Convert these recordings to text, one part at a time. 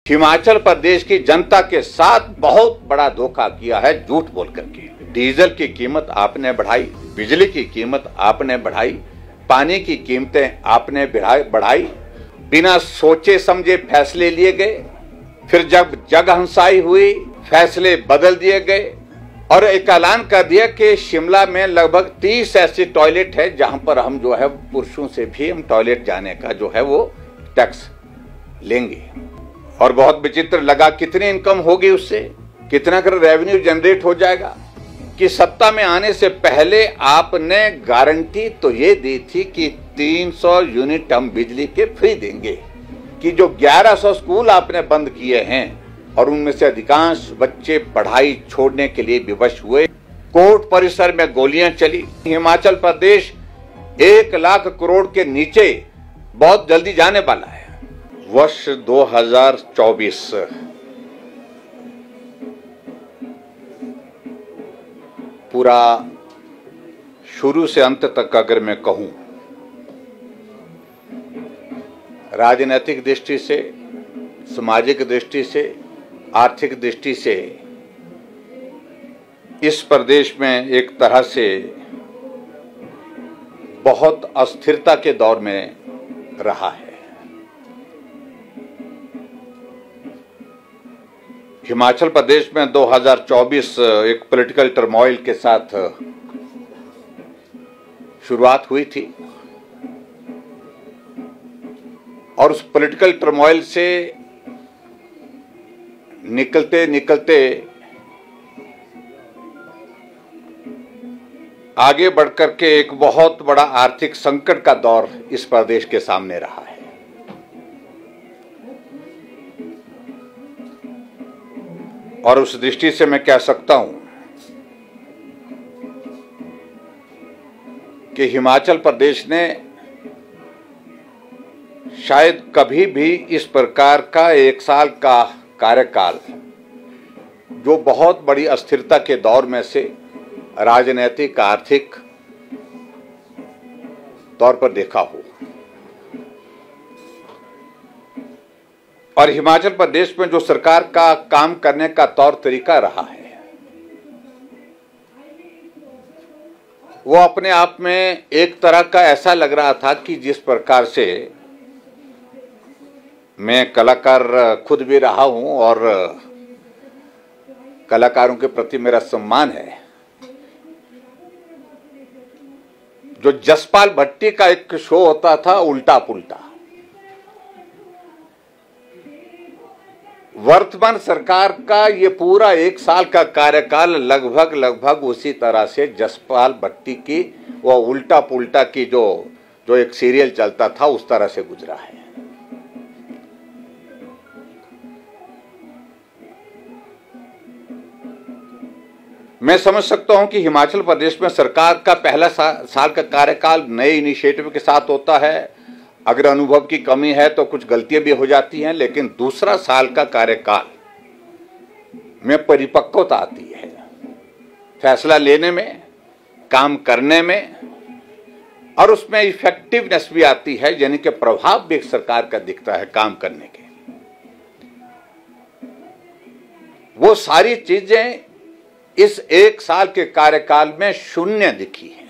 हिमाचल प्रदेश की जनता के साथ बहुत बड़ा धोखा किया है झूठ बोल करके। डीजल की कीमत आपने बढ़ाई, बिजली की कीमत आपने बढ़ाई, पानी की कीमतें आपने बढ़ाई, बिना सोचे समझे फैसले लिए गए। फिर जब जगहंसाई हुई फैसले बदल दिए गए और एक ऐलान कर दिया कि शिमला में लगभग 30 ऐसे टॉयलेट है जहां पर हम जो है पुरुषों से भी हम टॉयलेट जाने का जो है वो टैक्स लेंगे। और बहुत विचित्र लगा, कितनी इनकम होगी उससे, कितना कर रेवेन्यू जनरेट हो जाएगा। कि सत्ता में आने से पहले आपने गारंटी तो ये दी थी कि 300 यूनिट हम बिजली के फ्री देंगे, कि जो 1100 स्कूल आपने बंद किए हैं और उनमें से अधिकांश बच्चे पढ़ाई छोड़ने के लिए विवश हुए। कोर्ट परिसर में गोलियां चली। हिमाचल प्रदेश 1 लाख करोड़ के नीचे बहुत जल्दी जाने वाला है। वर्ष 2024 पूरा शुरू से अंत तक अगर मैं कहूं, राजनीतिक दृष्टि से, सामाजिक दृष्टि से, आर्थिक दृष्टि से इस प्रदेश में एक तरह से बहुत अस्थिरता के दौर में रहा है। हिमाचल प्रदेश में 2024 एक पॉलिटिकल टर्मोइल के साथ शुरुआत हुई थी और उस पॉलिटिकल टर्मोइल से निकलते निकलते आगे बढ़कर के एक बहुत बड़ा आर्थिक संकट का दौर इस प्रदेश के सामने रहा है। और उस दृष्टि से मैं कह सकता हूं कि हिमाचल प्रदेश ने शायद कभी भी इस प्रकार का 1 साल का कार्यकाल, जो बहुत बड़ी अस्थिरता के दौर में से राजनीतिक आर्थिक तौर पर देखा हो। और हिमाचल प्रदेश में जो सरकार का काम करने का तौर तरीका रहा है वो अपने आप में एक तरह का ऐसा लग रहा था कि जिस प्रकार से मैं कलाकार खुद भी रहा हूं और कलाकारों के प्रति मेरा सम्मान है। जो जसपाल भट्टी का एक शो होता था उल्टा पुल्टा, वर्तमान सरकार का ये पूरा 1 साल का कार्यकाल लगभग उसी तरह से जसपाल भट्टी की वो उल्टा पुल्टा की जो एक सीरियल चलता था उस तरह से गुजरा है। मैं समझ सकता हूं कि हिमाचल प्रदेश में सरकार का पहला साल का कार्यकाल नए इनिशिएटिव के साथ होता है। अगर अनुभव की कमी है तो कुछ गलतियां भी हो जाती हैं, लेकिन दूसरा साल का कार्यकाल में परिपक्वता आती है, फैसला लेने में, काम करने में, और उसमें इफेक्टिवनेस भी आती है, यानी कि प्रभाव भी सरकार का दिखता है काम करने के। वो सारी चीजें इस 1 साल के कार्यकाल में शून्य दिखी है।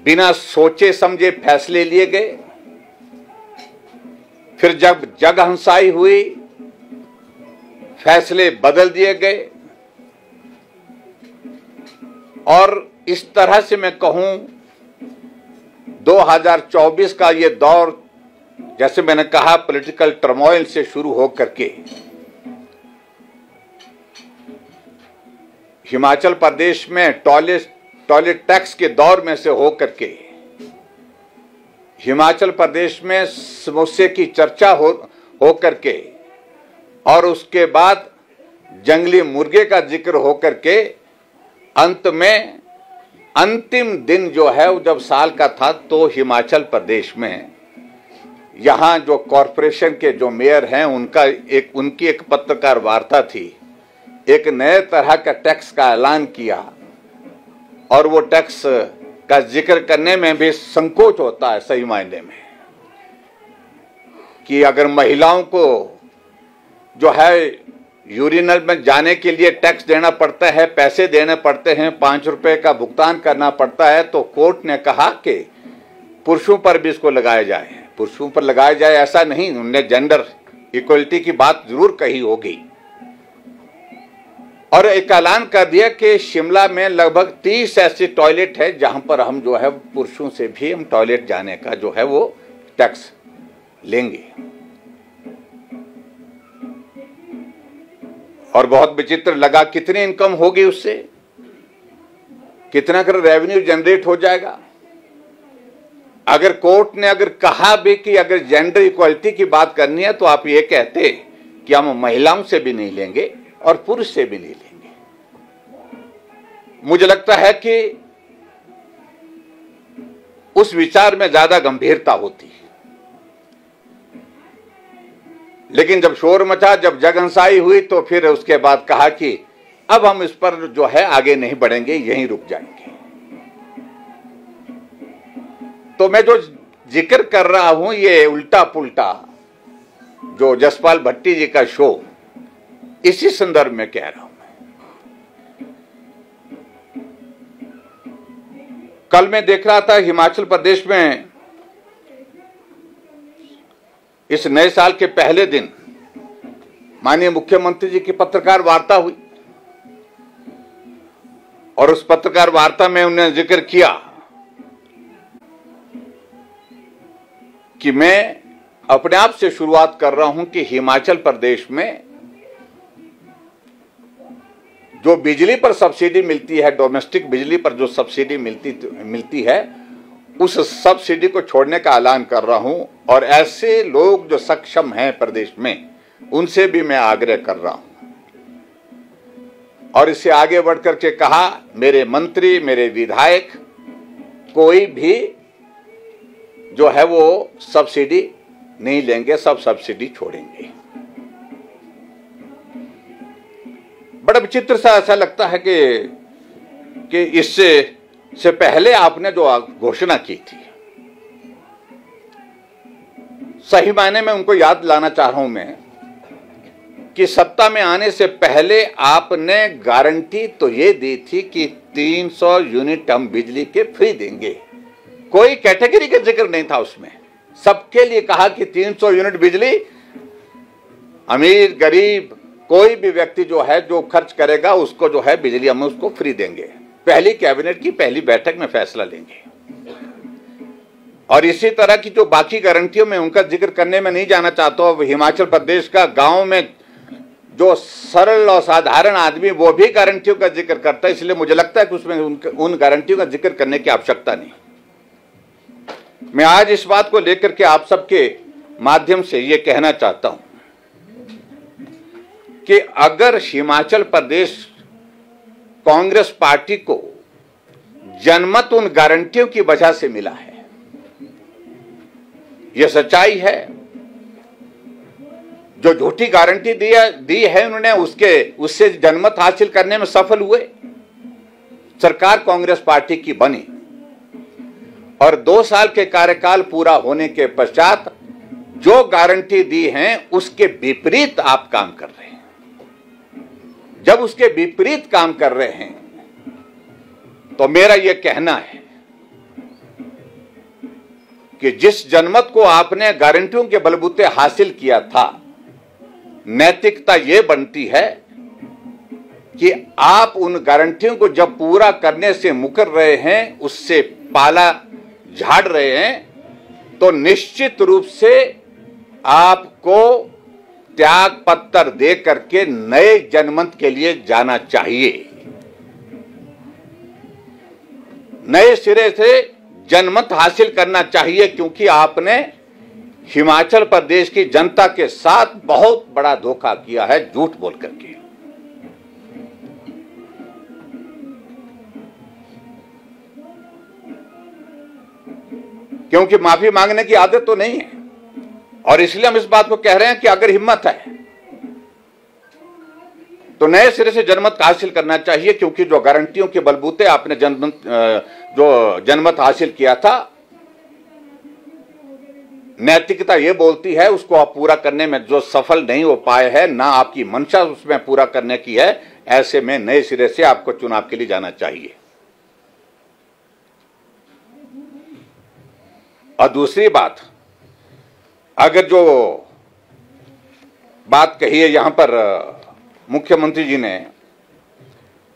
बिना सोचे समझे फैसले लिए गए। फिर जब जगहंसाई हुई फैसले बदल दिए गए। और इस तरह से मैं कहूं 2024 का ये दौर, जैसे मैंने कहा, पॉलिटिकल टर्मोइल से शुरू होकर के हिमाचल प्रदेश में टॉयलेट टैक्स के दौर में से होकर के हिमाचल प्रदेश में समस्या की चर्चा हो करके और उसके बाद जंगली मुर्गे का जिक्र होकर के अंत में अंतिम दिन जो है जब साल का था, तो हिमाचल प्रदेश में यहां जो कॉरपोरेशन के जो मेयर हैं उनकी एक पत्रकार वार्ता थी। एक नए तरह का टैक्स का ऐलान किया और वो टैक्स का जिक्र करने में भी संकोच होता है सही मायने में। कि अगर महिलाओं को जो है यूरिनल में जाने के लिए टैक्स देना पड़ता है, पैसे देने पड़ते हैं, 5 रुपए का भुगतान करना पड़ता है, तो कोर्ट ने कहा कि पुरुषों पर भी इसको लगाया जाए। पुरुषों पर लगाया जाए ऐसा नहीं, उन्होंने जेंडर इक्वलिटी की बात जरूर कही होगी। और एक ऐलान कर दिया कि शिमला में लगभग 30 ऐसे टॉयलेट है जहां पर हम जो है पुरुषों से भी हम टॉयलेट जाने का जो है वो टैक्स लेंगे। और बहुत विचित्र लगा, कितनी इनकम होगी उससे, कितना कर रेवेन्यू जनरेट हो जाएगा। अगर कोर्ट ने अगर कहा भी कि अगर जेंडर इक्वलिटी की बात करनी है तो आप ये कहते कि हम महिलाओं से भी नहीं लेंगे और पुरुष से भी नहीं लेंगे। मुझे लगता है कि उस विचार में ज्यादा गंभीरता होती है। लेकिन जब शोर मचा, जब जगहंसाई हुई, तो फिर उसके बाद कहा कि अब हम इस पर जो है आगे नहीं बढ़ेंगे, यहीं रुक जाएंगे। तो मैं जो जिक्र कर रहा हूं ये उल्टा पुल्टा जो जसपाल भट्टी जी का शो, इसी संदर्भ में कह रहा हूं। कल मैं देख रहा था हिमाचल प्रदेश में इस नए साल के पहले दिन माननीय मुख्यमंत्री जी की पत्रकार वार्ता हुई और उस पत्रकार वार्ता में उन्होंने जिक्र किया कि मैं अपने आप से शुरुआत कर रहा हूं कि हिमाचल प्रदेश में जो बिजली पर सब्सिडी मिलती है, डोमेस्टिक बिजली पर जो सब्सिडी मिलती है, उस सब्सिडी को छोड़ने का ऐलान कर रहा हूं। और ऐसे लोग जो सक्षम हैं प्रदेश में, उनसे भी मैं आग्रह कर रहा हूं। और इससे आगे बढ़कर के कहा, मेरे मंत्री, मेरे विधायक कोई भी जो है वो सब्सिडी नहीं लेंगे, सब सब्सिडी छोड़ेंगे। बड़ा विचित्र सा ऐसा लगता है कि इससे पहले आपने जो घोषणा की थी, सही मायने में उनको याद लाना चाह रहा हूं मैं कि सत्ता में आने से पहले आपने गारंटी तो ये दी थी कि 300 यूनिट हम बिजली के फ्री देंगे। कोई कैटेगरी का जिक्र नहीं था उसमें, सबके लिए कहा कि 300 यूनिट बिजली, अमीर गरीब कोई भी व्यक्ति जो है जो खर्च करेगा उसको जो है बिजली हम उसको फ्री देंगे। पहली कैबिनेट की पहली बैठक में फैसला लेंगे। और इसी तरह की जो बाकी गारंटियों में उनका जिक्र करने में नहीं जाना चाहता हूं। हिमाचल प्रदेश का गांव में जो सरल और साधारण आदमी वो भी गारंटियों का जिक्र करता है, इसलिए मुझे लगता है कि उसमें उन गारंटियों का जिक्र करने की आवश्यकता नहीं। मैं आज इस बात को लेकर के आप सबके माध्यम से ये कहना चाहता हूं कि अगर हिमाचल प्रदेश कांग्रेस पार्टी को जनमत उन गारंटियों की वजह से मिला है, यह सच्चाई है। जो झूठी गारंटी दी है उन्होंने, उससे जनमत हासिल करने में सफल हुए। सरकार कांग्रेस पार्टी की बनी और 2 साल के कार्यकाल पूरा होने के पश्चात जो गारंटी दी है उसके विपरीत आप काम कर रहे हैं। जब उसके विपरीत काम कर रहे हैं तो मेरा यह कहना है कि जिस जनमत को आपने गारंटियों के बलबूते हासिल किया था, नैतिकता यह बनती है कि आप उन गारंटियों को जब पूरा करने से मुकर रहे हैं, उससे पाला झाड़ रहे हैं, तो निश्चित रूप से आपको त्याग पत्र दे करके नए जनमत के लिए जाना चाहिए। नए सिरे से जनमत हासिल करना चाहिए, क्योंकि आपने हिमाचल प्रदेश की जनता के साथ बहुत बड़ा धोखा किया है झूठ बोल करके। क्योंकि माफी मांगने की आदत तो नहीं है, और इसलिए हम इस बात को कह रहे हैं कि अगर हिम्मत है तो नए सिरे से जनमत हासिल करना चाहिए, क्योंकि जो गारंटियों के बलबूते आपने जनमत हासिल किया था, नैतिकता ये बोलती है उसको आप पूरा करने में जो सफल नहीं हो पाए हैं, ना आपकी मंशा उसमें पूरा करने की है, ऐसे में नए सिरे से आपको चुनाव के लिए जाना चाहिए। और दूसरी बात, अगर जो बात कही है यहां पर मुख्यमंत्री जी ने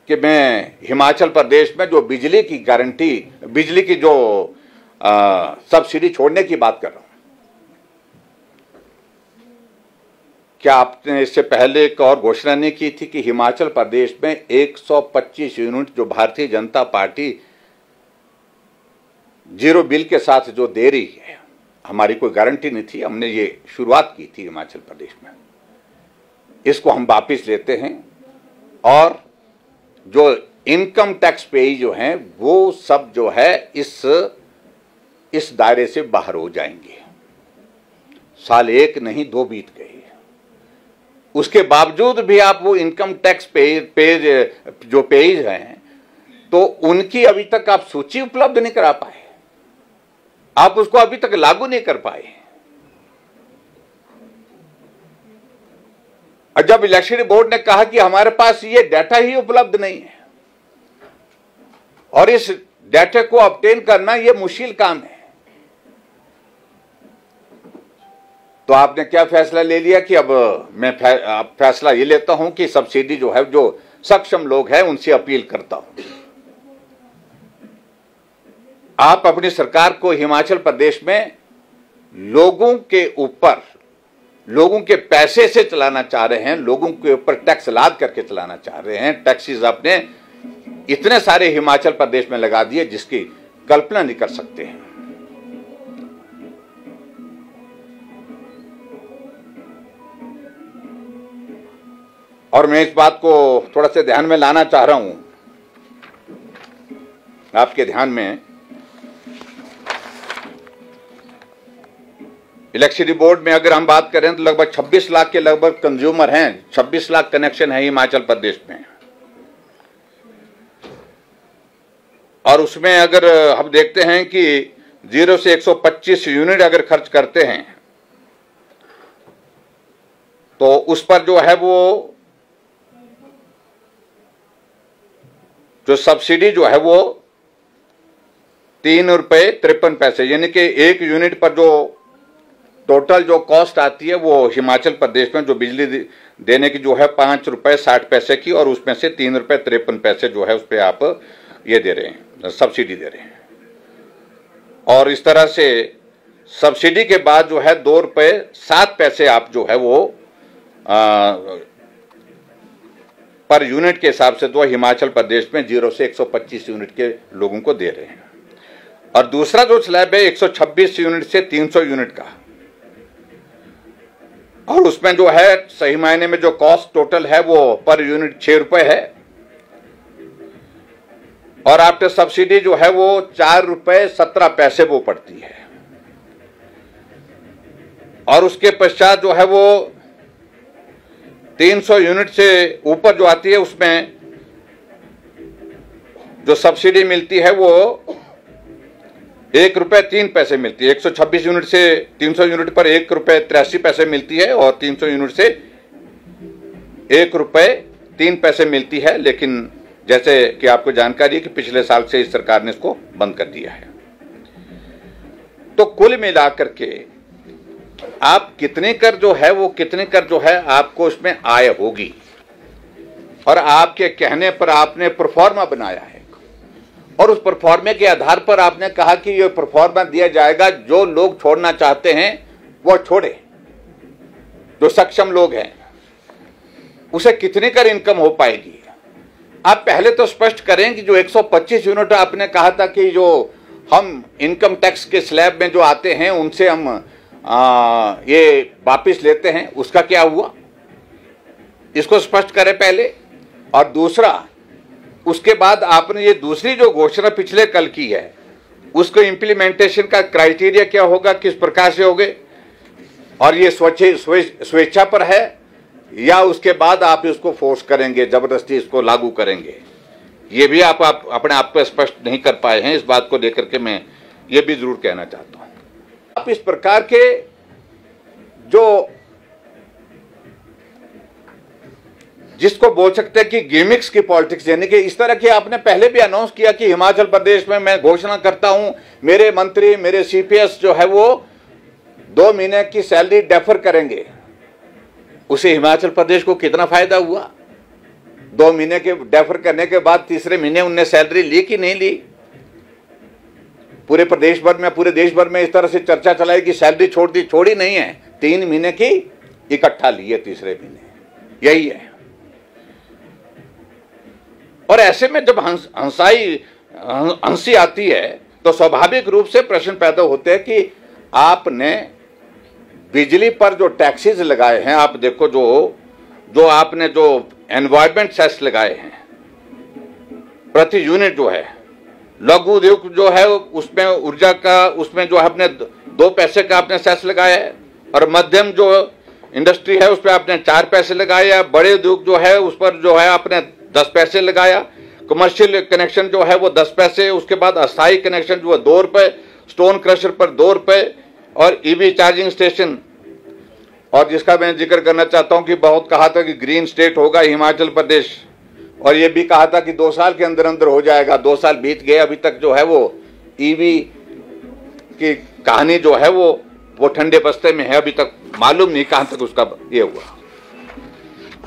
कि मैं हिमाचल प्रदेश में जो बिजली की गारंटी, बिजली की जो सब्सिडी छोड़ने की बात कर रहा हूं, क्या आपने इससे पहले एक और घोषणा नहीं की थी कि हिमाचल प्रदेश में 125 यूनिट जो Bharatiya Janata party zero bill के साथ जो दे रही है, हमारी कोई गारंटी नहीं थी, हमने ये शुरुआत की थी हिमाचल प्रदेश में, इसको हम वापस लेते हैं और जो इनकम टैक्स पेई जो हैं वो सब जो है इस दायरे से बाहर हो जाएंगे। साल एक नहीं 2 बीत गए, उसके बावजूद भी आप वो इनकम टैक्स जो पेज हैं तो उनकी अभी तक आप सूची उपलब्ध नहीं करा पाए, आप उसको अभी तक लागू नहीं कर पाए। और जब इलेक्शन बोर्ड ने कहा कि हमारे पास ये डाटा ही उपलब्ध नहीं है और इस डाटा को ऑब्टेन करना ये मुश्किल काम है, तो आपने क्या फैसला ले लिया कि अब मैं फैसला ये लेता हूं कि सब्सिडी जो है जो सक्षम लोग हैं उनसे अपील करता हूं। आप अपनी सरकार को हिमाचल प्रदेश में लोगों के ऊपर, लोगों के पैसे से चलाना चाह रहे हैं, लोगों के ऊपर टैक्स लाद करके चलाना चाह रहे हैं। टैक्सेस आपने इतने सारे हिमाचल प्रदेश में लगा दिए जिसकी कल्पना नहीं कर सकते हैं। और मैं इस बात को थोड़ा सा ध्यान में लाना चाह रहा हूं आपके ध्यान में। इलेक्ट्रिसिटी बोर्ड में अगर हम बात करें तो लगभग 26 लाख के लगभग कंज्यूमर हैं, 26 लाख कनेक्शन है हिमाचल प्रदेश में। और उसमें अगर हम देखते हैं कि 0 से 125 यूनिट अगर खर्च करते हैं तो उस पर जो है वो जो सब्सिडी जो है वो 3 रुपये 53 पैसे, यानी कि 1 यूनिट पर जो टोटल जो कॉस्ट आती है वो हिमाचल प्रदेश में जो बिजली देने की जो है 5 रुपये 60 पैसे की, और उसमें से 3 रुपये 53 पैसे जो है उस पर आप ये दे रहे हैं, सब्सिडी दे रहे हैं। और इस तरह से सब्सिडी के बाद जो है 2 रुपये 7 पैसे आप जो है वो पर यूनिट के हिसाब से तो हिमाचल प्रदेश में 0 से 125 यूनिट के लोगों को दे रहे हैं। और दूसरा जो स्लैब है 126 यूनिट से 300 यूनिट का, और उसमें जो है सही मायने में जो कॉस्ट टोटल है वो पर यूनिट 6 रुपए है, और आफ्टर सब्सिडी जो है वो 4 रुपये 17 पैसे वो पड़ती है। और उसके पश्चात जो है वो 300 यूनिट से ऊपर जो आती है उसमें जो सब्सिडी मिलती है वो 1 रुपये 3 पैसे मिलती है। 126 यूनिट से 300 यूनिट पर 1 रुपये 83 पैसे मिलती है, और 300 यूनिट से 1 रुपये 3 पैसे मिलती है। लेकिन जैसे कि आपको जानकारी है कि पिछले साल से इस सरकार ने इसको बंद कर दिया है। तो कुल मिलाकर के आप कितने कर जो है आपको उसमें आय होगी, और आपके कहने पर आपने प्रोफार्मा बनाया है, और उस प्रोफार्मे के आधार पर आपने कहा कि ये प्रोफार्मा दिया जाएगा, जो लोग छोड़ना चाहते हैं वो छोड़े, जो सक्षम लोग हैं उसे कितने कर इनकम हो पाएगी। आप पहले तो स्पष्ट करें कि जो 125 यूनिट आपने कहा था कि जो हम इनकम टैक्स के स्लैब में जो आते हैं उनसे हम ये वापिस लेते हैं, उसका क्या हुआ, इसको स्पष्ट करें पहले। और दूसरा, उसके बाद आपने ये दूसरी जो घोषणा पिछले कल की है उसको इम्प्लीमेंटेशन का क्राइटेरिया क्या होगा, किस प्रकार से होगे, और ये स्वेच्छा पर है या उसके बाद आप इसको फोर्स करेंगे, जबरदस्ती इसको लागू करेंगे, ये भी आप अपने आप को स्पष्ट नहीं कर पाए हैं। इस बात को लेकर के मैं ये भी जरूर कहना चाहता हूं। आप इस प्रकार के जो जिसको बोल सकते हैं कि गिमिक्स की पॉलिटिक्स, यानी कि इस तरह की आपने पहले भी अनाउंस किया कि हिमाचल प्रदेश में मैं घोषणा करता हूं मेरे मंत्री मेरे सीपीएस जो है वो 2 महीने की सैलरी डेफर करेंगे। उसे हिमाचल प्रदेश को कितना फायदा हुआ? 2 महीने के डेफर करने के बाद तीसरे महीने उनने सैलरी ली कि नहीं ली? पूरे प्रदेश भर में, पूरे देश भर में इस तरह से चर्चा चलाई कि सैलरी छोड़ी नहीं है, 3 महीने की इकट्ठा ली है तीसरे महीने। यही है। और ऐसे में जब हंसी आती है तो स्वाभाविक रूप से प्रश्न पैदा होते हैं कि आपने बिजली पर जो टैक्सेस लगाए हैं, आप देखो जो आपने जो एनवायरमेंट सेस लगाए हैं प्रति यूनिट जो है, लघु उद्योग जो है उसमें ऊर्जा का, उसमें जो है अपने 2 पैसे का आपने सेस लगाया है, और मध्यम जो इंडस्ट्री है उस पर आपने 4 पैसे लगाए है, बड़े उद्योग जो है उस पर जो है आपने 10 पैसे लगाया, कमर्शियल कनेक्शन जो है वो 10 पैसे, उसके बाद अस्थायी कनेक्शन जो है 2 रुपए, स्टोन क्रशर पर 2 रुपए, और ईवी चार्जिंग स्टेशन, और जिसका मैं जिक्र करना चाहता हूं कि बहुत कहा था कि ग्रीन स्टेट होगा हिमाचल प्रदेश, और ये भी कहा था कि 2 साल के अंदर अंदर हो जाएगा। 2 साल बीत गए, अभी तक जो है वो ईवी की कहानी जो है वो ठंडे बस्ते में है, अभी तक मालूम नहीं कहां तक उसका ये हुआ।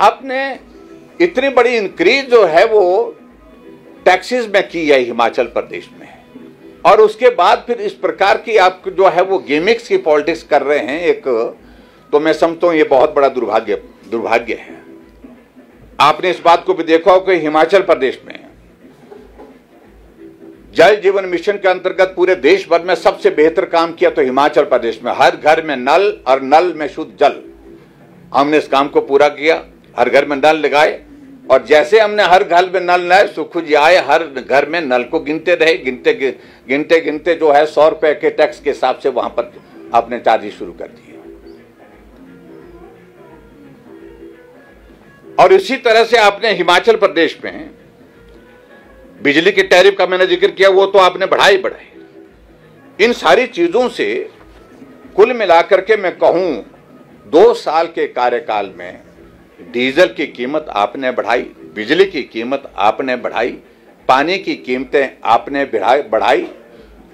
आपने इतनी बड़ी इंक्रीज जो है वो टैक्सेस में की है हिमाचल प्रदेश में, और उसके बाद फिर इस प्रकार की आप जो है वो गिमिक्स की पॉलिटिक्स कर रहे हैं एक, तो मैं समझता हूं ये बहुत बड़ा दुर्भाग्य है। आपने इस बात को भी देखा हो कि हिमाचल प्रदेश में जल जीवन मिशन के अंतर्गत पूरे देश भर में सबसे बेहतर काम किया तो हिमाचल प्रदेश में। हर घर में नल और नल में शुद्ध जल, हमने इस काम को पूरा किया। हर घर में नल लगाए, और जैसे हमने हर घर में नल लगाए, सुखू जी आए, हर घर में नल को गिनते रहे, गिनते जो है 100 रुपए के टैक्स के हिसाब से वहां पर आपने चार्जेस शुरू कर दिए। और इसी तरह से आपने हिमाचल प्रदेश में बिजली के टैरिफ का मैंने जिक्र किया, वो तो आपने बढ़ाई। इन सारी चीजों से कुल मिलाकर के मैं कहूं 2 साल के कार्यकाल में डीजल की कीमत आपने बढ़ाई, बिजली की कीमत आपने बढ़ाई, पानी की कीमतें आपने बढ़ाई,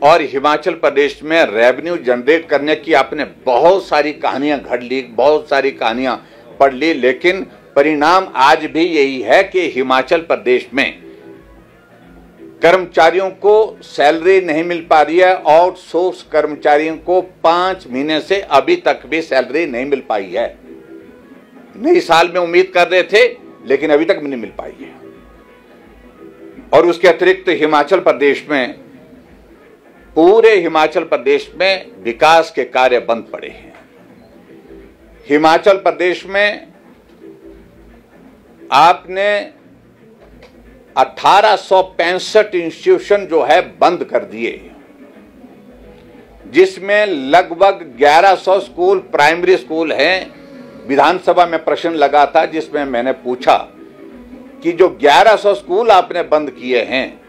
और हिमाचल प्रदेश में रेवेन्यू जनरेट करने की आपने बहुत सारी कहानियां घड़ ली, बहुत सारी कहानियां पढ़ ली, लेकिन परिणाम आज भी यही है कि हिमाचल प्रदेश में कर्मचारियों को सैलरी नहीं मिल पा रही है। आउटसोर्स कर्मचारियों को 5 महीने से अभी तक भी सैलरी नहीं मिल पाई है। नई साल में उम्मीद कर रहे थे, लेकिन अभी तक नहीं मिल पाई है। और उसके अतिरिक्त हिमाचल प्रदेश में, पूरे हिमाचल प्रदेश में विकास के कार्य बंद पड़े हैं। हिमाचल प्रदेश में आपने 1865 इंस्टीट्यूशन जो है बंद कर दिए, जिसमें लगभग 1100 स्कूल प्राइमरी स्कूल हैं। विधानसभा में प्रश्न लगा था जिसमें मैंने पूछा कि जो 1100 स्कूल आपने बंद किए हैं,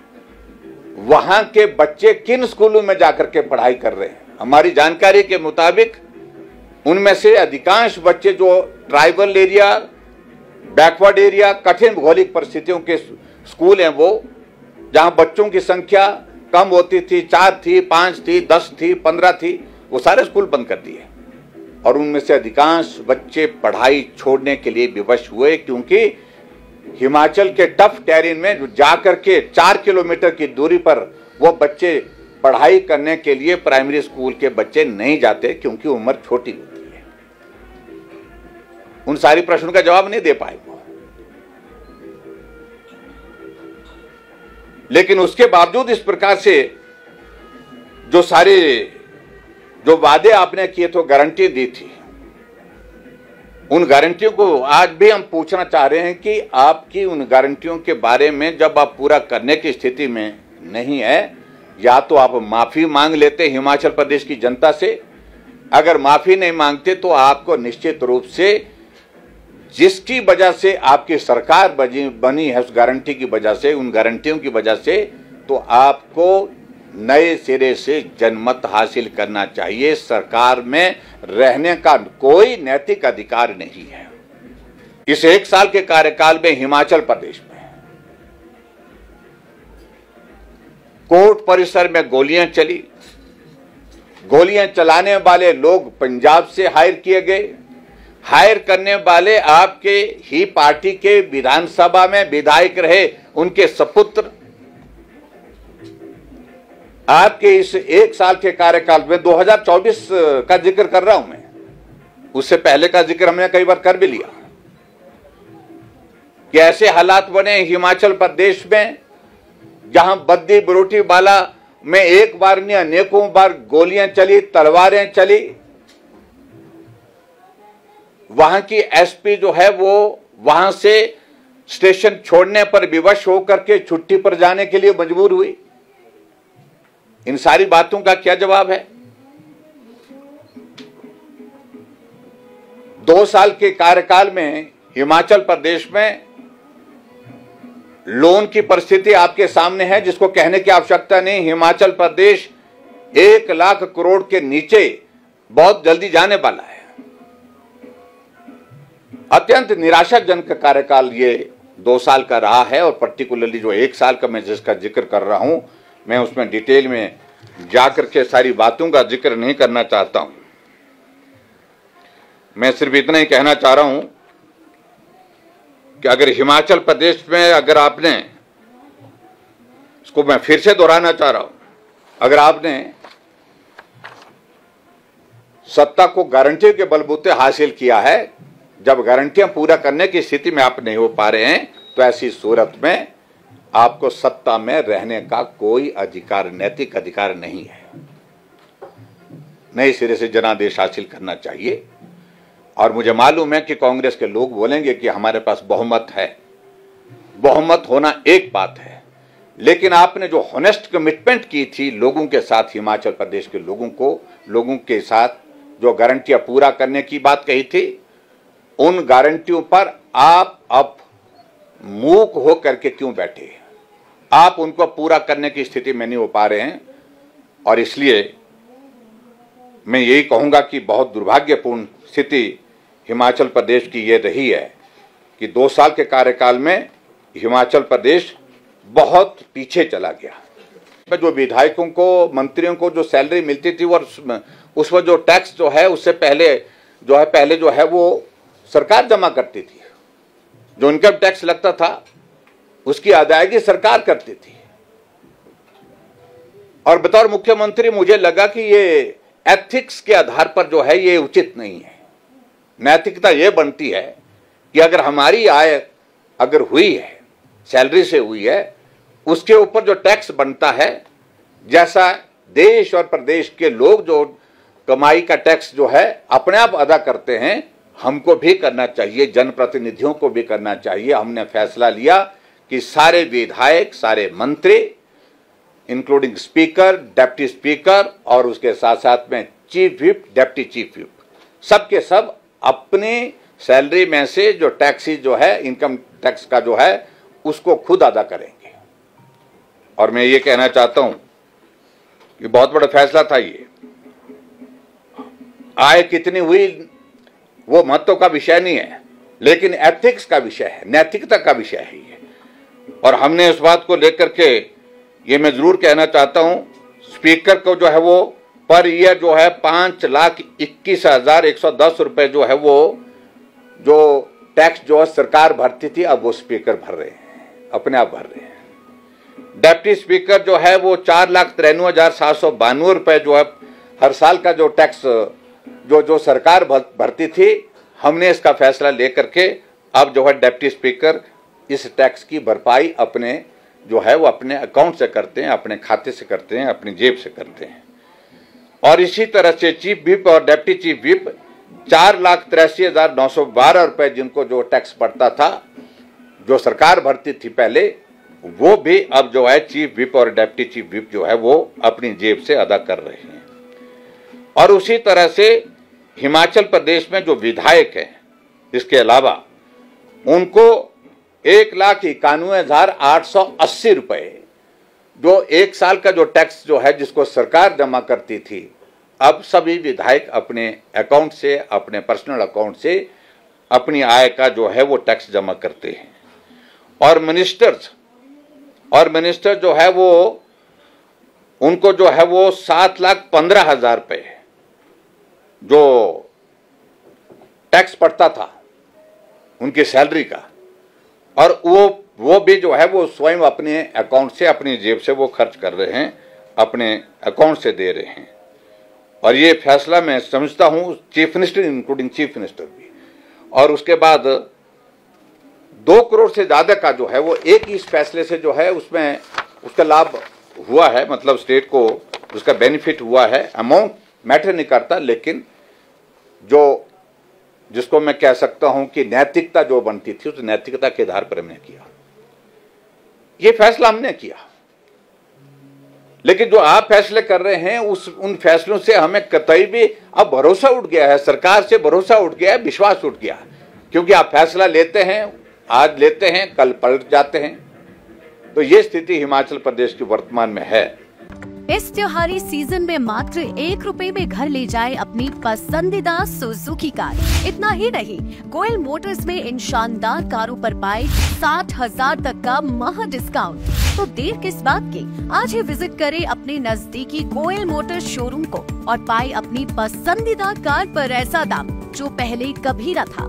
वहां के बच्चे किन स्कूलों में जाकर के पढ़ाई कर रहे हैं? हमारी जानकारी के मुताबिक उनमें से अधिकांश बच्चे जो ट्राइबल एरिया, बैकवर्ड एरिया, कठिन भौगोलिक परिस्थितियों के स्कूल हैं, वो जहां बच्चों की संख्या कम होती थी, 4 थी, 5 थी, 10 थी, 15 थी, वो सारे स्कूल बंद कर दिए। और उनमें से अधिकांश बच्चे पढ़ाई छोड़ने के लिए विवश हुए, क्योंकि हिमाचल के टफ टेरेन में जाकर के 4 किलोमीटर की दूरी पर वो बच्चे पढ़ाई करने के लिए प्राइमरी स्कूल के बच्चे नहीं जाते, क्योंकि उम्र छोटी होती है। उन सारी प्रश्नों का जवाब नहीं दे पाए वो। लेकिन उसके बावजूद इस प्रकार से जो वादे आपने किए थे, गारंटी दी थी, उन गारंटियों को आज भी हम पूछना चाह रहे हैं कि आपकी उन गारंटियों के बारे में जब आप पूरा करने की स्थिति में नहीं है, या तो आप माफी मांग लेते हिमाचल प्रदेश की जनता से। अगर माफी नहीं मांगते तो आपको निश्चित रूप से, जिसकी वजह से आपकी सरकार बनी है, उस गारंटी की वजह से, उन गारंटियों की वजह से, तो आपको नए सिरे से जनमत हासिल करना चाहिए। सरकार में रहने का कोई नैतिक अधिकार नहीं है। इस 1 साल के कार्यकाल में हिमाचल प्रदेश में कोर्ट परिसर में गोलियां चली। गोलियां चलाने वाले लोग पंजाब से हायर किए गए। हायर करने वाले आपके ही पार्टी के विधानसभा में विधायक रहे, उनके सपुत्र। आपके इस 1 साल के कार्यकाल में 2024 का जिक्र कर रहा हूं मैं, उससे पहले का जिक्र हमने कई बार कर भी लिया कि ऐसे हालात बने हिमाचल प्रदेश में जहां बद्दी बरोटी वाला में एक बार नहीं अनेकों बार गोलियां चली, तलवारें चली। वहां की एसपी जो है वो वहां से स्टेशन छोड़ने पर विवश होकर के छुट्टी पर जाने के लिए मजबूर हुई। इन सारी बातों का क्या जवाब है? 2 साल के कार्यकाल में हिमाचल प्रदेश में लोन की परिस्थिति आपके सामने है, जिसको कहने की आवश्यकता नहीं। हिमाचल प्रदेश 1 लाख करोड़ के नीचे बहुत जल्दी जाने वाला है। अत्यंत निराशाजनक कार्यकाल ये 2 साल का रहा है। और पर्टिकुलरली जो 1 साल का मैं जिसका जिक्र कर रहा हूं, मैं उसमें डिटेल में जाकर के सारी बातों का जिक्र नहीं करना चाहता हूं। मैं सिर्फ इतना ही कहना चाह रहा हूं कि अगर हिमाचल प्रदेश में अगर आपने, इसको मैं फिर से दोहराना चाह रहा हूं, अगर आपने सत्ता को गारंटी के बलबूते हासिल किया है, जब गारंटियां पूरा करने की स्थिति में आप नहीं हो पा रहे हैं, तो ऐसी सूरत में आपको सत्ता में रहने का कोई अधिकार, नैतिक अधिकार नहीं है। नए सिरे से जनादेश हासिल करना चाहिए। और मुझे मालूम है कि कांग्रेस के लोग बोलेंगे कि हमारे पास बहुमत है। बहुमत होना एक बात है, लेकिन आपने जो हॉनेस्ट कमिटमेंट की थी लोगों के साथ, हिमाचल प्रदेश के लोगों के साथ जो गारंटियां पूरा करने की बात कही थी, उन गारंटियों पर आप अब मूक हो करके क्यों बैठे? आप उनको पूरा करने की स्थिति में नहीं हो पा रहे हैं। और इसलिए मैं यही कहूंगा कि बहुत दुर्भाग्यपूर्ण स्थिति हिमाचल प्रदेश की ये रही है कि 2 साल के कार्यकाल में हिमाचल प्रदेश बहुत पीछे चला गया। जो विधायकों को, मंत्रियों को जो सैलरी मिलती थी, वो उस पर जो टैक्स जो है उससे पहले जो है वो सरकार जमा करती थी। जो इनकम टैक्स लगता था उसकी अदायगी सरकार करती थी। और बतौर मुख्यमंत्री मुझे लगा कि ये एथिक्स के आधार पर जो है ये उचित नहीं है। नैतिकता ये बनती है कि अगर हमारी आय अगर हुई है, सैलरी से हुई है, उसके ऊपर जो टैक्स बनता है, जैसा देश और प्रदेश के लोग जो कमाई का टैक्स जो है अपने आप अदा करते हैं, हमको भी करना चाहिए, जनप्रतिनिधियों को भी करना चाहिए। हमने फैसला लिया कि सारे विधायक, सारे मंत्री, इंक्लूडिंग स्पीकर, डिप्टी स्पीकर और उसके साथ साथ में chief whip, deputy chief whip, सबके सब अपनी सैलरी में से जो टैक्सेस जो है, इनकम टैक्स का जो है, उसको खुद अदा करेंगे। और मैं ये कहना चाहता हूं कि बहुत बड़ा फैसला था ये। आय कितनी हुई वो महत्व का विषय नहीं है, लेकिन एथिक्स का विषय है, नैतिकता का विषय है ये। और हमने इस बात को लेकर के ये मैं जरूर कहना चाहता हूं, स्पीकर को जो है वो पर ईयर जो है 5,21,110 रुपए जो है वो जो टैक्स जो है सरकार भरती थी, अब वो स्पीकर भर रहे हैं, अपने आप भर रहे हैं। डिप्टी स्पीकर जो है वो 4,93,792 रुपए जो है हर साल का जो टैक्स जो सरकार भरती थी, हमने इसका फैसला लेकर के अब जो है डिप्टी स्पीकर इस टैक्स की भरपाई अपने जो है वो अपने अकाउंट से करते हैं, अपने खाते से करते हैं, अपनी जेब से करते हैं। और इसी तरह से चीफ व्हिप और डिप्टी चीफ व्हिप 4,83,912 रुपए जिनको जो टैक्स पड़ता था, जो सरकार भरती थी पहले, वो भी अब जो है चीफ व्हिप और डिप्टी चीफ व्हिप जो है वो अपनी जेब से अदा कर रहे हैं। और उसी तरह से हिमाचल प्रदेश में जो विधायक हैं, इसके अलावा उनको 1,91,880 रुपए जो 1 साल का जो टैक्स जो है जिसको सरकार जमा करती थी, अब सभी विधायक अपने अकाउंट से, अपने पर्सनल अकाउंट से अपनी आय का जो है वो टैक्स जमा करते हैं। और मिनिस्टर जो है वो उनको जो है वो 7,15,000 रुपये जो टैक्स पड़ता था उनकी सैलरी का, और वो भी जो है वो स्वयं अपने अकाउंट से, अपनी जेब से वो खर्च कर रहे हैं, अपने अकाउंट से दे रहे हैं। और ये फैसला मैं समझता हूं chief minister, including chief minister भी, और उसके बाद 2 करोड़ से ज्यादा का जो है वो एक ही इस फैसले से जो है उसमें उसका लाभ हुआ है, मतलब स्टेट को उसका बेनिफिट हुआ है। अमाउंट मैटर नहीं करता, लेकिन जो जिसको मैं कह सकता हूं कि नैतिकता जो बनती थी उस नैतिकता के आधार पर हमने किया, ये फैसला हमने किया। लेकिन जो आप फैसले कर रहे हैं उन फैसलों से हमें कतई भी अब भरोसा उठ गया है, सरकार से भरोसा उठ गया है, विश्वास उठ गया है, क्योंकि आप फैसला लेते हैं, आज लेते हैं, कल पलट जाते हैं। तो ये स्थिति हिमाचल प्रदेश की वर्तमान में है। इस त्योहारी सीजन में मात्र 1 रुपए में घर ले जाए अपनी पसंदीदा सुजुकी कार। इतना ही नहीं, गोयल मोटर्स में इन शानदार कारों पर पाए 60,000 तक का महा डिस्काउंट। तो देर किस बात की, आज ही विजिट करें अपने नजदीकी गोयल मोटर्स शोरूम को और पाए अपनी पसंदीदा कार पर ऐसा दाम जो पहले कभी न था।